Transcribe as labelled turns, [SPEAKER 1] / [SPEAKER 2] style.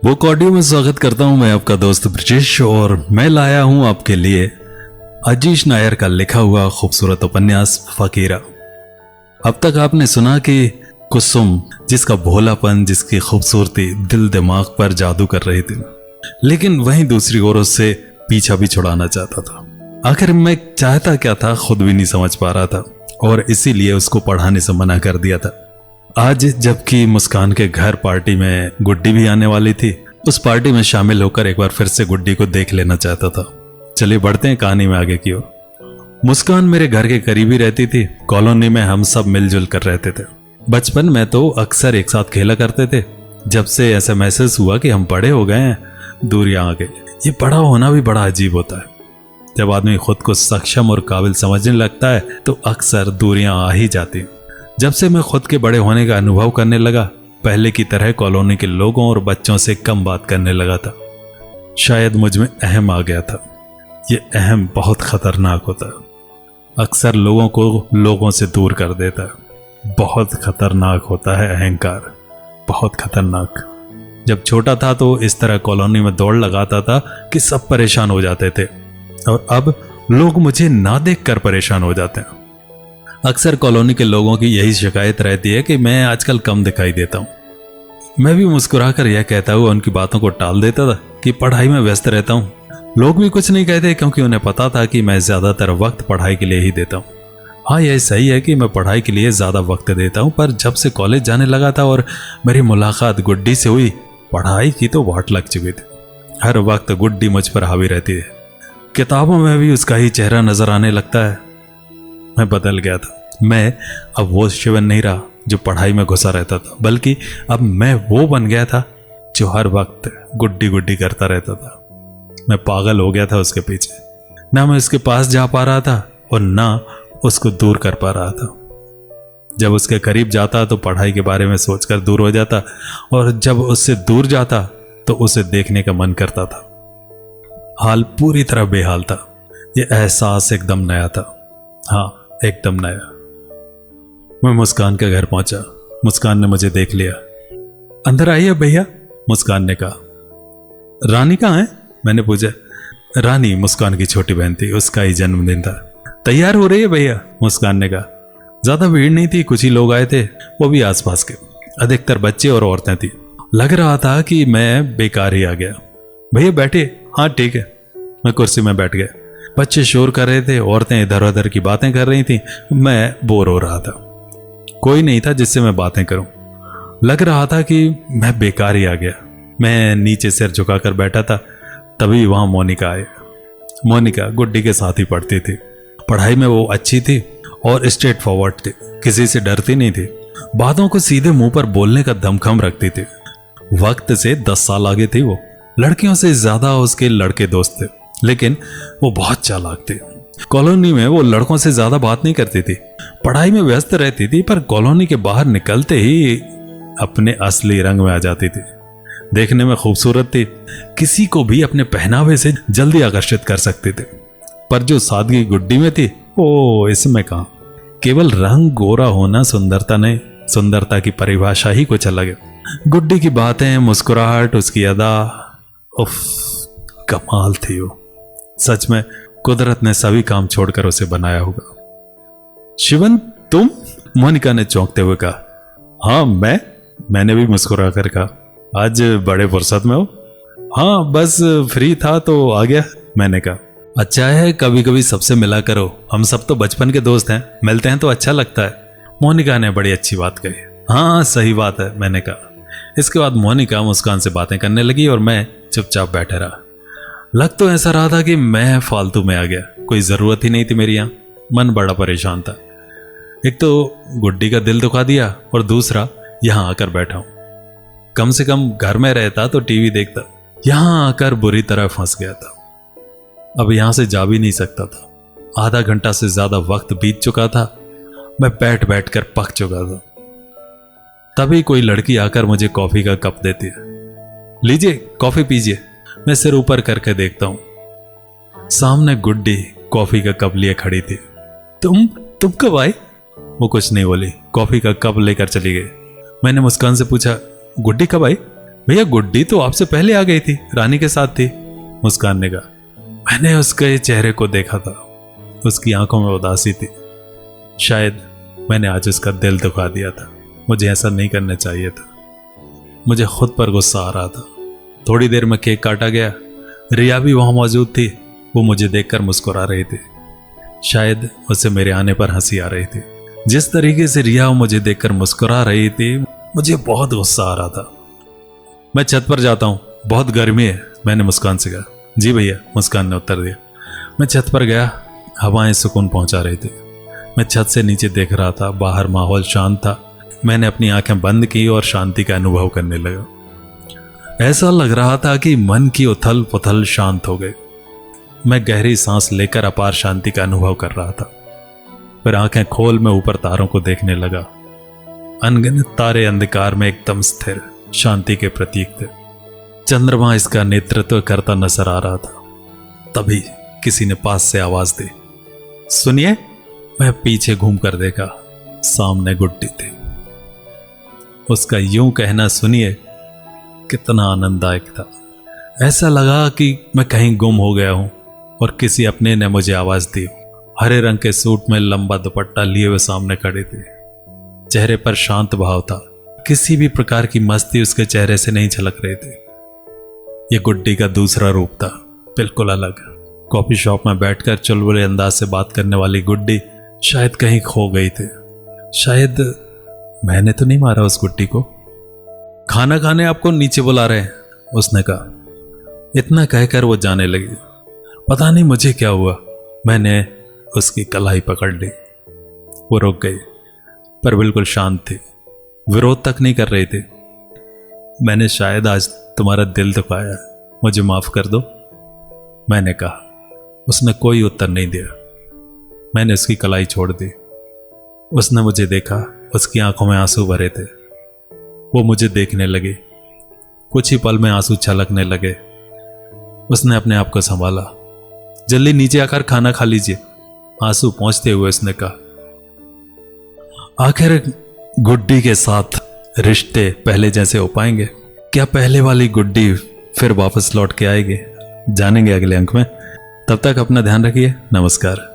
[SPEAKER 1] Book audio में स्वागत करता हूं मैं आपका दोस्त ब्रजेश और मैं लाया हूं आपके लिए अजीश नायर का लिखा हुआ खूबसूरत उपन्यास फकीरा। अब तक आपने सुना कि कुसुम जिसका भोलापन, जिसकी खूबसूरती दिल दिमाग पर जादू कर रही थी, लेकिन वहीं दूसरी ओर उससे पीछा भी छुड़ाना चाहता था। आखिर मैं चाहता क्या था खुद भी नहीं समझ पा रहा था और इसीलिए उसको पढ़ाने से मना कर दिया था। आज जबकि मुस्कान के घर पार्टी में गुड्डी भी आने वाली थी, उस पार्टी में शामिल होकर एक बार फिर से गुड्डी को देख लेना चाहता था। चलिए बढ़ते हैं कहानी में आगे की ओर। मुस्कान मेरे घर के करीब ही रहती थी। कॉलोनी में हम सब मिलजुल कर रहते थे। बचपन में तो अक्सर एक साथ खेला करते थे। जब से ऐसा महसूस हुआ कि हम बड़े हो गए हैं, दूरियां आ गई। ये बड़ा होना भी बड़ा अजीब होता है। जब आदमी खुद को सक्षम और काबिल समझने लगता है तो अक्सर दूरियां आ ही जाती हैं। जब से मैं खुद के बड़े होने का अनुभव करने लगा, पहले की तरह कॉलोनी के लोगों और बच्चों से कम बात करने लगा था। शायद मुझ में अहम आ गया था। ये अहम बहुत खतरनाक होता है, अक्सर लोगों को लोगों से दूर कर देता है। बहुत खतरनाक होता है अहंकार, बहुत खतरनाक। जब छोटा था तो इस तरह कॉलोनी में दौड़ लगाता था कि सब परेशान हो जाते थे और अब लोग मुझे ना देखकर परेशान हो जाते हैं। अक्सर कॉलोनी के लोगों की यही शिकायत रहती है कि मैं आजकल कम दिखाई देता हूँ। मैं भी मुस्कुराकर यह कहता हुआ उनकी बातों को टाल देता था कि पढ़ाई में व्यस्त रहता हूँ। लोग भी कुछ नहीं कहते क्योंकि उन्हें पता था कि मैं ज्यादातर वक्त पढ़ाई के लिए ही देता हूँ। हाँ, यह सही है कि मैं पढ़ाई के लिए ज्यादा वक्त देता हूँ, पर जब से कॉलेज जाने लगा था और मेरी मुलाकात गुड्डी से हुई, पढ़ाई की तो वाट लग चुकी थी। हर वक्त गुड्डी मुझ पर हावी रहती है। किताबों में भी उसका ही चेहरा नजर आने लगता है। मैं बदल गया था। मैं अब वो शिवन नहीं रहा जो पढ़ाई में घुसा रहता था, बल्कि अब मैं वो बन गया था जो हर वक्त गुड्डी गुड्डी करता रहता था। मैं पागल हो गया था उसके पीछे। ना मैं उसके पास जा पा रहा था और ना उसको दूर कर पा रहा था। जब उसके करीब जाता तो पढ़ाई के बारे में सोचकर दूर हो जाता और जब उससे दूर जाता तो उसे देखने का मन करता था। हाल पूरी तरह बेहाल था। यह एहसास एकदम नया था। हाँ, एकदम नया। मैं मुस्कान के घर पहुंचा। मुस्कान ने मुझे देख लिया। अंदर आइए भैया, मुस्कान ने कहा। रानी कहाँ है? मैंने पूछा। रानी मुस्कान की छोटी बहन थी, उसका ही जन्मदिन था। तैयार हो रही है भैया, मुस्कान ने कहा। ज्यादा भीड़ नहीं थी, कुछ ही लोग आए थे, वो भी आसपास के। अधिकतर बच्चे और औरतें थी। लग रहा था कि मैं बेकार ही आ गया। भैया बैठे। हाँ ठीक है। मैं कुर्सी में बैठ गया। बच्चे शोर कर रहे थे, औरतें इधर उधर की बातें कर रही थी। मैं बोर हो रहा था। कोई नहीं था जिससे मैं बातें करूं। लग रहा था कि मैं बेकार ही आ गया। मैं नीचे सिर झुकाकर बैठा था। तभी वहां मोनिका आई। मोनिका गुड्डी के साथ ही पढ़ती थी। पढ़ाई में वो अच्छी थी और स्ट्रेट फॉरवर्ड थी, किसी से डरती नहीं थी। बातों को सीधे मुंह पर बोलने का दमखम रखती थी। वक्त से 10 साल आगे थी वो। लड़कियों से ज्यादा उसके लड़के दोस्त थे, लेकिन वो बहुत चालाक थे। कॉलोनी में वो लड़कों से ज्यादा बात नहीं करती थी, पढ़ाई में व्यस्त रहती थी, पर कॉलोनी के बाहर निकलते ही अपने असली रंग में आ जाती थी। देखने में खूबसूरत थी, किसी को भी अपने पहनावे से जल्दी आकर्षित कर सकते थे। पर जो सादगी गुड्डी में थी, ओ इसमें कहां। केवल रंग गोरा होना सुंदरता नहीं, सुंदरता की परिभाषा ही कुछ अलग है। गुड्डी की बातें, मुस्कुराहट, उसकी अदा, उफ, कमाल थी वो। सच में कुदरत ने सभी काम छोड़कर उसे बनाया होगा। शिवन तुम? मोनिका ने चौंकते हुए कहा। हाँ मैंने भी मुस्कुरा कर कहा। आज बड़े फुर्सत में हो? हाँ बस फ्री था तो आ गया, मैंने कहा। अच्छा है, कभी कभी सबसे मिला करो, हम सब तो बचपन के दोस्त हैं, मिलते हैं तो अच्छा लगता है। मोनिका ने बड़ी अच्छी बात कही। हाँ सही बात है, मैंने कहा। इसके बाद मोनिका मुस्कान से बातें करने लगी और मैं चुपचाप बैठा रहा। लग तो ऐसा रहा था कि मैं फालतू में आ गया, कोई जरूरत ही नहीं थी मेरी यहाँ। मन बड़ा परेशान था। एक तो गुड्डी का दिल दुखा दिया और दूसरा यहाँ आकर बैठा हूं। कम से कम घर में रहता तो टीवी देखता, यहाँ आकर बुरी तरह फंस गया था। अब यहां से जा भी नहीं सकता था। आधा घंटा से ज्यादा वक्त बीत चुका था। मैं बैठ बैठ कर पक चुका था। तभी कोई लड़की आकर मुझे कॉफी का कप देती है। लीजिए कॉफी पीजिए। मैं सिर ऊपर करके देखता हूं। सामने गुड्डी कॉफी का कप लिए खड़ी थी। तुम कब आए? वो कुछ नहीं बोली, कॉफी का कप लेकर चली गई। मैंने मुस्कान से पूछा, गुड्डी कब आई? भैया गुड्डी तो आपसे पहले आ गई थी, रानी के साथ थी, मुस्कान ने कहा। मैंने उसके चेहरे को देखा था, उसकी आंखों में उदासी थी। शायद मैंने आज उसका दिल दुखा दिया था। मुझे ऐसा नहीं करना चाहिए था। मुझे खुद पर गुस्सा आ रहा था। थोड़ी देर में केक काटा गया। रिया भी वहां मौजूद थी। वो मुझे देखकर मुस्कुरा रही थी। शायद उसे मेरे आने पर हंसी आ रही थी। जिस तरीके से रिया मुझे देखकर मुस्कुरा रही थी, मुझे बहुत गुस्सा आ रहा था। मैं छत पर जाता हूँ, बहुत गर्मी है, मैंने मुस्कान से कहा। जी भैया, मुस्कान ने उत्तर दिया। मैं छत पर गया। हवाएं सुकून पहुंचा रही थी। मैं छत से नीचे देख रहा था। बाहर माहौल शांत था। मैंने अपनी आंखें बंद की और शांति का अनुभव करने लगा। ऐसा लग रहा था कि मन की उथल पुथल शांत हो गई। मैं गहरी सांस लेकर अपार शांति का अनुभव कर रहा था। फिर आंखें खोल मैं ऊपर तारों को देखने लगा। अनगिनत तारे अंधकार में एकदम स्थिर शांति के प्रतीक थे। चंद्रमा इसका नेतृत्व करता नजर आ रहा था। तभी किसी ने पास से आवाज दी, सुनिए। मैं पीछे घूम कर देखा, सामने गुड्डी थी। उसका यूं कहना सुनिए कितना आनंददायक था। ऐसा लगा कि मैं कहीं गुम हो गया हूं और किसी अपने ने मुझे आवाज दी। हरे रंग के सूट में लंबा दुपट्टा लिए हुए सामने खड़े थे। चेहरे पर शांत भाव था। किसी भी प्रकार की मस्ती उसके चेहरे से नहीं झलक रही थी। यह गुड्डी का दूसरा रूप था, बिल्कुल अलग। कॉफी शॉप में बैठकर चुलबुले अंदाज से बात करने वाली गुड्डी शायद कहीं खो गई थी। शायद मैंने तो नहीं मारा उस गुड्डी को। खाना खाने आपको नीचे बुला रहे हैं, उसने कहा। इतना कहकर वो जाने लगी। पता नहीं मुझे क्या हुआ, मैंने उसकी कलाई पकड़ ली। वो रुक गई, पर बिल्कुल शांत थी। विरोध तक नहीं कर रही थी। मैंने शायद आज तुम्हारा दिल दुखाया है, मुझे माफ कर दो, मैंने कहा। उसने कोई उत्तर नहीं दिया। मैंने उसकी कलाई छोड़ दी। उसने मुझे देखा। उसकी आंखों में आंसू भरे थे। वो मुझे देखने लगी। कुछ ही पल में आंसू छलकने लगे। उसने अपने आप को संभाला। जल्दी नीचे आकर खाना खा लीजिए, आंसू पहुंचते हुए उसने कहा। आखिर गुड्डी के साथ रिश्ते पहले जैसे हो पाएंगे? क्या पहले वाली गुड्डी फिर वापस लौट के आएगी? जानेंगे अगले अंक में। तब तक अपना ध्यान रखिए। नमस्कार।